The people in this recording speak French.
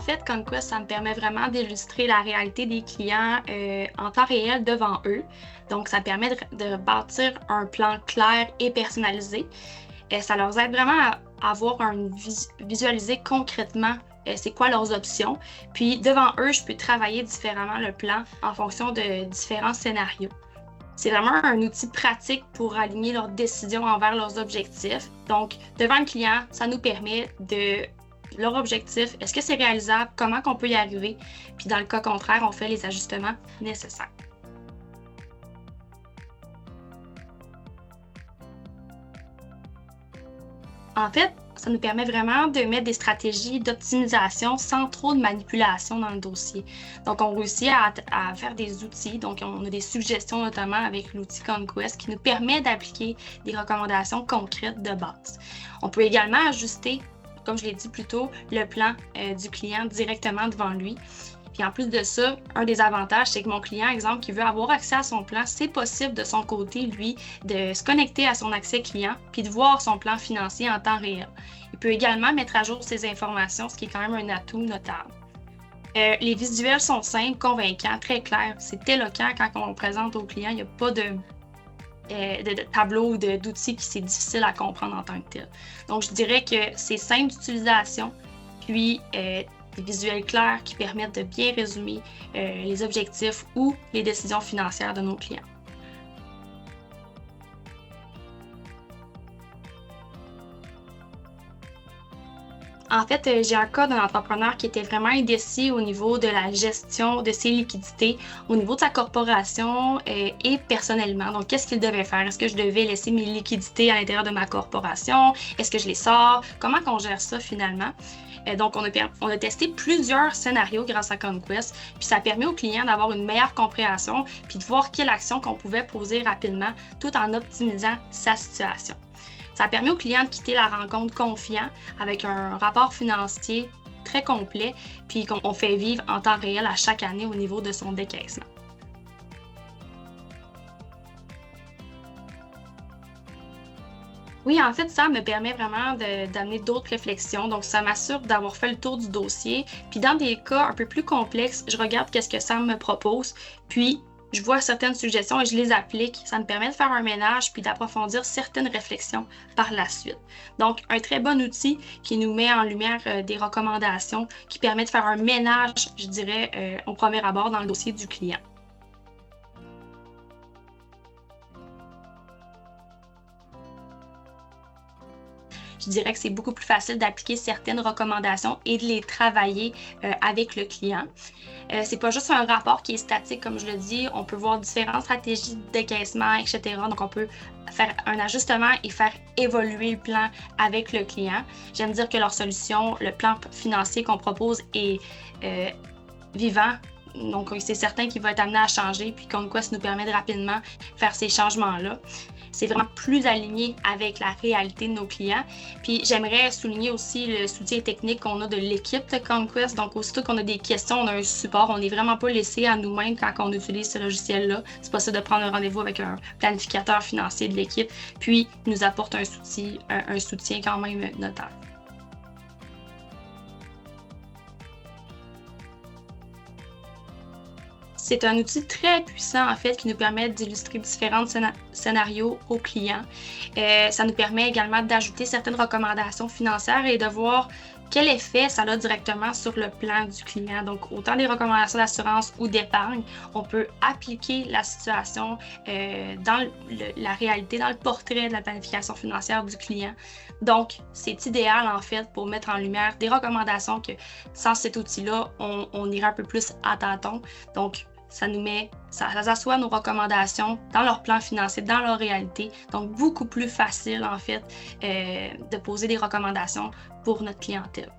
fait, Conquest, ça me permet vraiment d'illustrer la réalité des clients en temps réel devant eux. Donc, ça permet de bâtir un plan clair et personnalisé. Ça leur aide vraiment à avoir visualiser concrètement c'est quoi leurs options. Puis, devant eux, je peux travailler différemment le plan en fonction de différents scénarios. C'est vraiment un outil pratique pour aligner leurs décisions envers leurs objectifs. Donc, devant le client, ça nous permet de leur objectif, est-ce que c'est réalisable, comment qu'on peut y arriver, puis dans le cas contraire, on fait les ajustements nécessaires. En fait, ça nous permet vraiment de mettre des stratégies d'optimisation sans trop de manipulation dans le dossier. Donc, on réussit à faire des outils. Donc, on a des suggestions notamment avec l'outil Conquest qui nous permet d'appliquer des recommandations concrètes de base. On peut également ajuster, comme je l'ai dit plus tôt, le plan du client directement devant lui. Puis en plus de ça, un des avantages, c'est que mon client, exemple, qui veut avoir accès à son plan, c'est possible de son côté, lui, de se connecter à son accès client puis de voir son plan financier en temps réel. Il peut également mettre à jour ses informations, ce qui est quand même un atout notable. Les visuels sont simples, convaincants, très clairs. C'est éloquent quand on le présente au client. Il n'y a pas de tableau ou d'outils qui c'est difficile à comprendre en tant que tel. Donc, je dirais que c'est simple d'utilisation, puis des visuels clairs qui permettent de bien résumer les objectifs ou les décisions financières de nos clients. En fait, j'ai un cas d'un entrepreneur qui était vraiment indécis au niveau de la gestion de ses liquidités, au niveau de sa corporation et personnellement. Donc, qu'est-ce qu'il devait faire? Est-ce que je devais laisser mes liquidités à l'intérieur de ma corporation? Est-ce que je les sors? Comment qu'on gère ça finalement? Donc, on a testé plusieurs scénarios grâce à Conquest, puis ça permet aux clients d'avoir une meilleure compréhension, puis de voir quelle action qu'on pouvait poser rapidement, tout en optimisant sa situation. Ça a permis aux clients de quitter la rencontre confiant avec un rapport financier très complet, puis qu'on fait vivre en temps réel à chaque année au niveau de son décaissement. Oui, en fait, ça me permet vraiment d'amener d'autres réflexions. Donc, ça m'assure d'avoir fait le tour du dossier. Puis, dans des cas un peu plus complexes, je regarde qu'est-ce que Sam me propose. Puis, je vois certaines suggestions et je les applique. Ça me permet de faire un ménage puis d'approfondir certaines réflexions par la suite. Donc, un très bon outil qui nous met en lumière des recommandations qui permet de faire un ménage, je dirais, au premier abord dans le dossier du client. Je dirais que c'est beaucoup plus facile d'appliquer certaines recommandations et de les travailler avec le client. C'est pas juste un rapport qui est statique, comme je le dis. On peut voir différentes stratégies de décaissement, etc. Donc, on peut faire un ajustement et faire évoluer le plan avec le client. J'aime dire que leur solution, le plan financier qu'on propose est vivant. Donc, c'est certain qu'il va être amené à changer, puis Conquest nous permet de rapidement faire ces changements-là. C'est vraiment plus aligné avec la réalité de nos clients. Puis j'aimerais souligner aussi le soutien technique qu'on a de l'équipe de Conquest. Donc, aussitôt qu'on a des questions, on a un support. On n'est vraiment pas laissé à nous-mêmes quand on utilise ce logiciel-là. C'est possible de prendre un rendez-vous avec un planificateur financier de l'équipe, puis il nous apporte un soutien quand même notable. C'est un outil très puissant, en fait, qui nous permet d'illustrer différents scénarios aux clients. Ça nous permet également d'ajouter certaines recommandations financières et de voir quel effet ça a directement sur le plan du client. Donc, autant des recommandations d'assurance ou d'épargne, on peut appliquer la situation dans la réalité, dans le portrait de la planification financière du client. Donc, c'est idéal, en fait, pour mettre en lumière des recommandations que sans cet outil-là, on irait un peu plus à tâtons. Donc, ça assoit nos recommandations dans leur plan financier, dans leur réalité. Donc, beaucoup plus facile, en fait, de poser des recommandations pour notre clientèle.